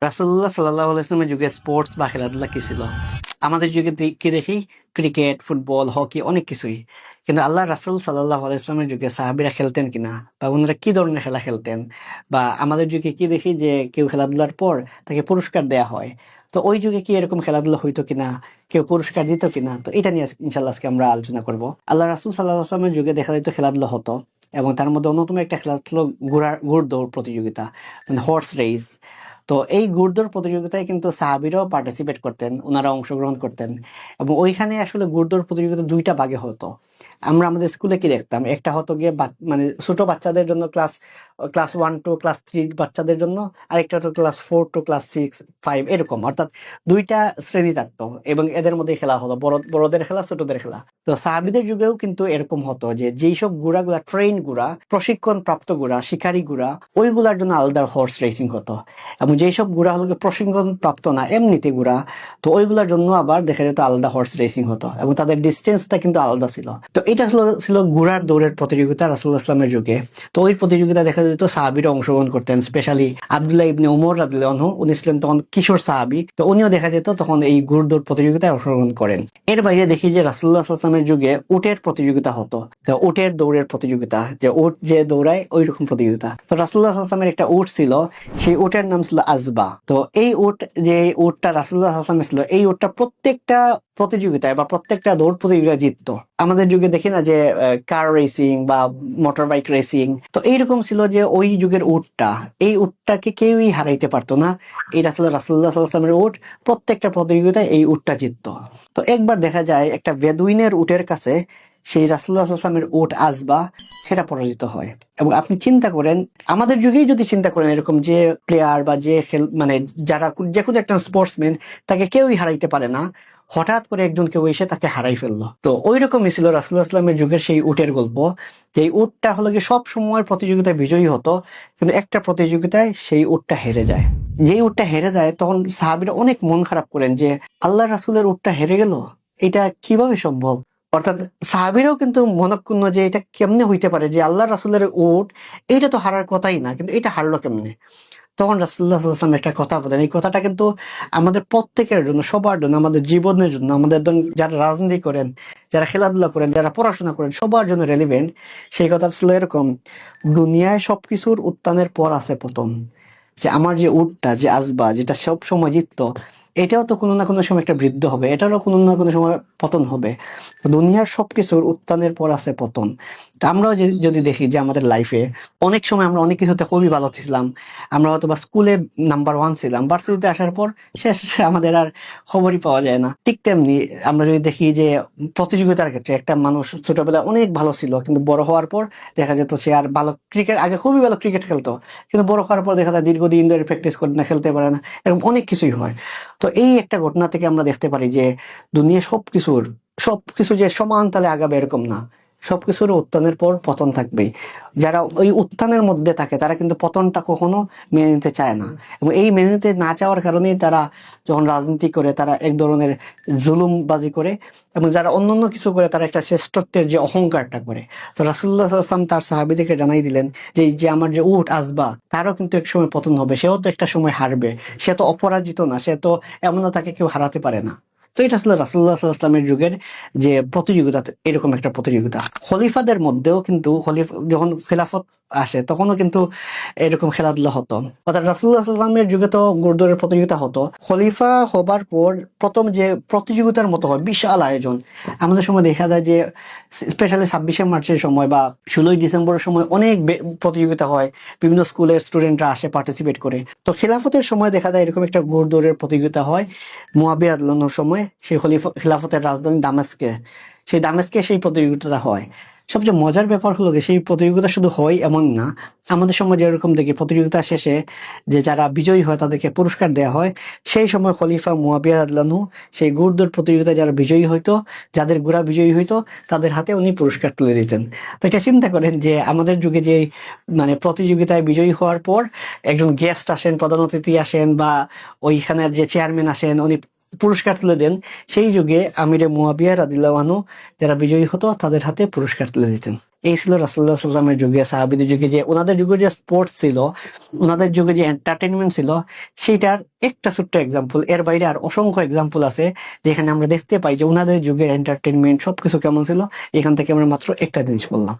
রাসূলুল্লাহ সাল্লাল্লাহু আলাইহি ওয়াসাল্লামের যুগে স্পোর্টস বা খেলাধুলা কি ছিল? আমাদের যুগে কি দেখি? ক্রিকেট, ফুটবল, হকি, অনেক কিছুই। কিন্তু আল্লাহ রাসূল সাল্লাল্লাহু আলাইহি ওয়াসাল্লামের যুগে সাহাবীরা খেলতেন কিনা, বা ওনারা কি ধরনের খেলা খেলতেন, বা আমাদের যুগে কি দেখি যে কেউ খেলাধুলার পর তাকে পুরস্কার দেয়া হয়। তো ওই যুগে কি এরকম খেলাধুলা হইতো কিনা, কেউ পুরস্কার দিত কিনা, তো এটা নিয়ে ইনশাল্লাহ আজকে আমরা আলোচনা করব। আল্লাহ রাসূল সাল্লাল্লাহু আলাইহি ওয়াসাল্লামের যুগে দেখা যেত খেলাধুলা হতো, এবং তার মধ্যে অন্যতম একটা খেলা হলো ঘোড় দৌড় প্রতিযোগিতা, মানে হর্স রেস। তো এই ঘুড়দৌড় প্রতিযোগিতায় কিন্তু সাহাবীরাও পার্টিসিপেট করতেন, ওনারা অংশগ্রহণ করতেন। এবং ওইখানে আসলে ঘুড়দৌড় প্রতিযোগিতা দুইটা ভাগে হতো। আমরা আমাদের স্কুলে কি দেখতাম, একটা হতো গিয়ে মানে ছোট বাচ্চাদের জন্য, ক্লাস ক্লাস 1 টু ক্লাস 3 বাচ্চাদের জন্য, আরেকটা হতো ক্লাস 4 টু ক্লাস 6 5, এরকম, অর্থাৎ দুইটা শ্রেণী থাকতো, এবং এদের মধ্যে খেলা হলো বড়দের খেলা, ছোটদের খেলা। তো সাহাবীদের যুগেও কিন্তু এরকম হতো যে যেই সব ঘোড়াগুলা ট্রেন ঘোড়া, প্রশিক্ষণ প্রাপ্ত ঘোড়া, শিকারী ঘোড়া, ওইগুলার জন্য আলাদা হর্স রেসিং হতো। এবং যেসব ঘোড়া হলো প্রশিক্ষণ প্রাপ্ত না, এমনিতে ঘোড়া, তো ওইগুলোর জন্য আবার দেখা যেত আলাদা হর্স রেসিং হতো, এবং তাদের ডিস্টেন্সটা কিন্তু আলাদা ছিল। তো এটা ছিল ঘোড়ার দৌড়ের প্রতিযোগিতা রাসূলুল্লাহ সাল্লাল্লাহু আলাইহি ওয়াসাল্লামের যুগে। তো ওই প্রতিযোগিতা দেখা যেত সাহাবীরা অংশগ্রহণ করতেন, স্পেশালি আব্দুল্লাহ ইবনে উমর রাদিয়াল্লাহু আনহু, উনি ছিলেন তখন কিশোর সাহাবী, তো উনিও দেখা যেত তখন এই ঘোড় দৌড় প্রতিযোগিতায় অংশগ্রহণ করেন। এর বাইরে দেখি যে রাসূলুল্লাহ সাল্লাল্লাহু আলাইহি ওয়াসাল্লামের যুগে উটের প্রতিযোগিতা হতো, তো উটের দৌড়ের প্রতিযোগিতা, যে উট যে দৌড়ায় ওই রকম প্রতিযোগিতা। তো রাসূলুল্লাহ সাল্লাল্লাহু আলাইহি ওয়াসাল্লামের একটা উট ছিল, সেই উটের নাম ছিল আজবা। তো এই উট, যে উটটা রাসূলুল্লাহ সাল্লাল্লাহু আলাইহি ওয়াসাল্লামের ছিল, এই উটটা প্রত্যেকটা প্রতিযোগিতায় বা প্রত্যেকটা দৌড় প্রতিযোগিতায় জিততো। আমাদের যুগে দেখি না যে কার রেসিং বা মোটর বাইক রেসিং, তো এইরকম ছিল যে ওই যুগের উটটা, এই উটটাকে কেউই হারাইতে পারতো না। এটা ছিল রাসূলুল্লাহ সাল্লাল্লাহু আলাইহি ওয়াসাল্লামের উট, প্রত্যেকটা প্রতিযোগিতায় এই উটটা জিততো। তো একবার দেখা যায় একটা বেদুইনের উটের কাছে সেই রাসূলুল্লাহ সাল্লাল্লাহু আলাইহি ওয়াসাল্লামের উট আজবা, সেটা পরাজিত হয়। এবং আপনি চিন্তা করেন, আমাদের যুগেই যদি চিন্তা করেন, এরকম যে প্লেয়ার বা যে মানে যারা যে কোনো একটা স্পোর্টসম্যান, তাকে কেউই হারাইতে পারে না, হঠাৎ করে একজন কেউ এসে তাকে হারাই ফেললো। তো ওই রকমই ছিল রাসূলুল্লাহ সাল্লাল্লাহু আলাইহি ওয়াসাল্লামের যুগের সেই উটের গল্প, যে এই উটটা হলো গিয়ে সব সময়ের প্রতিযোগিতায় বিজয়ী হতো, কিন্তু একটা প্রতিযোগিতায় সেই উটটা হেরে যায়। যেই উটটা হেরে যায়, তখন সাহাবীরা অনেক মন খারাপ করেন যে আল্লাহ রাসূলের উটটা হেরে গেল, এটা কিভাবে সম্ভব। অর্থাৎ সাহাবীরাও কিন্তু মনক্ষুণ্ণ যে এটা কেমনে হইতে পারে, যে আল্লাহ রাসূলের উট, এটা তো হারার কথাই না, কিন্তু এটা হারলো কেমনে। তখন রাসূলুল্লাহ সাল্লাল্লাহু আলাইহি ওয়াসাল্লাম একটা কথা বলেন, এই কথাটা কিন্তু আমাদের প্রত্যেকের জন্য, সবার জন্য, আমাদের জীবনের জন্য, আমাদের যারা রাজনীতি করেন, যারা খেলাধুলা করেন, যারা পড়াশোনা করেন, সবার জন্য রেলিভেন্ট। সেই কথা ছিল এরকম: দুনিয়ায় সবকিছুর উত্থানের পর আছে পতন। যে আমার যে উটটা, যে আজবা, যেটা সব সময় জিততো, এটাও তো কোনো না কোনো সময় একটা বৃদ্ধ হবে, এটারও কোনো না কোনো সময় পতন হবে। দুনিয়ার সবকিছুর উত্থানের পর আছে পতন। তা আমরাও যদি দেখি যে আমাদের লাইফে অনেক সময় আমরা অনেক কিছুতে খুবই ভালো ছিলাম, আমরা হয়তো বা স্কুলে নাম্বার 1 ছিলাম, ভার্সিটিতে আসার পর শেষ, আমাদের আর খবরই পাওয়া যায় না। ঠিক তেমনি আমরা যদি দেখি যে প্রতিযোগিতার ক্ষেত্রে একটা মানুষ ছোটবেলায় অনেক ভালো ছিল, কিন্তু বড় হওয়ার পর দেখা যেত সে আর ভালো ক্রিকেট, আগে খুবই ভালো ক্রিকেট খেলতো, কিন্তু বড় হওয়ার পর দেখা যায় দীর্ঘদিন ধরে প্র্যাকটিস করে না, খেলতে পারে না, এরকম অনেক কিছুই হয়। তো এই একটা ঘটনা থেকে আমরা দেখতে পারি যে দুনিয়া সবকিছু যে সমান তালে আগাবে এরকম না, সবকিছুর উত্থানের পর পতন থাকবেই। যারা ওই উত্থানের মধ্যে থাকে, তারা কিন্তু পতনটা কখনো মেনে নিতে চায় না, এবং এই মেনে নিতে না চাওয়ার কারণেই তারা যখন রাজনীতি করে, তারা এক ধরনের জুলুমবাজি করে, এবং যারা অন্যান্য কিছু করে, তারা একটা শ্রেষ্ঠত্বের যে অহংকারটা করে। তো রাসূলুল্লাহ সাল্লাল্লাহু আলাইহি ওয়াসাল্লাম তার সাহাবীদেরকে জানাই দিলেন যে যে আমার যে উট আজবা, তারও কিন্তু এক সময় পতন হবে, সেও তো একটা সময় হারবে, সে তো অপরাজিত না, সে তো এমন না, তাকে কেউ হারাতে পারে না। তো এটা আসলে রাসূলুল্লাহ সাল্লাল্লাহু আলাইহি ওয়াসাল্লামের যুগের যে প্রতিযোগিতা, এরকম একটা প্রতিযোগিতা। খলিফাদের মধ্যেও কিন্তু যখন খেলাফত আসে, তখনও কিন্তু এরকম খেলাধুলা হতো। অর্থাৎ রাসূলুল্লাহ সাল্লাল্লাহু আলাইহি ওয়াসাল্লামের যুগে তো ঘোড়দৌড়ের প্রতিযোগিতা হতো, খলিফা হবার পর প্রথম যে প্রতিযোগিতার মতো হয় বিশাল আয়োজন। আমাদের সময় দেখা যায় যে স্পেশালি 26শে মার্চের সময় বা 16ই ডিসেম্বরের সময় অনেক প্রতিযোগিতা হয়, বিভিন্ন স্কুলের স্টুডেন্টরা আসে, পার্টিসিপেট করে। তো খেলাফতের সময় দেখা যায় এরকম একটা ঘোড়দৌড়ের প্রতিযোগিতা হয় মুয়াবিয়া রাদিয়াল্লাহু আনহুর সময়, সেই খেলাফতের রাজধানী দামেস্কে, সেই দামেস্কে সেই প্রতিযোগিতাটা হয়। সবচেয়ে মজার ব্যাপার হলো যে সেই প্রতিযোগিতা শুধু হয় এমন না, আমাদের সময় যেরকম দেখি প্রতিযোগিতা শেষে যে যারা বিজয়ী হয় তাদেরকে পুরস্কার দেওয়া হয়, সেই সময় খলিফা মুয়াবিয়া রাদিয়াল্লাহু আনহু সেই ঘোড়দৌড় প্রতিযোগিতায় যারা বিজয়ী হইতো, যাদের ঘোড়া বিজয়ী হইতো, তাদের হাতে উনি পুরস্কার তুলে দিতেন। তো এটা চিন্তা করেন যে আমাদের যুগে যে মানে প্রতিযোগিতায় বিজয়ী হওয়ার পর একজন গেস্ট আসেন, প্রধান অতিথি আসেন, বা ওইখানের যে চেয়ারম্যান আসেন, উনি পুরস্কার তুলে দেন, সেই যুগে আমিরে মুয়াবিয়া রাদিয়াল্লাহু আনহু যারা বিজয়ী হতো তাদের হাতে পুরস্কার তুলে দিতেন। এই ছিল রাসূলুল্লাহ সাল্লাল্লাহু আলাইহি ওয়াসাল্লামের যুগে, সাহাবীদের যুগে, যে ওনাদের যুগে যে স্পোর্টস ছিল, ওনাদের যুগে যে এন্টারটেনমেন্ট ছিল, সেইটার একটা ছোট্ট এক্সাম্পল। এর বাইরে আর অসংখ্য এক্সাম্পল আছে যেখানে আমরা দেখতে পাই যে ওনাদের যুগের এন্টারটেনমেন্ট সবকিছু কেমন ছিল। এখান থেকে আমরা মাত্র একটা জিনিস বললাম।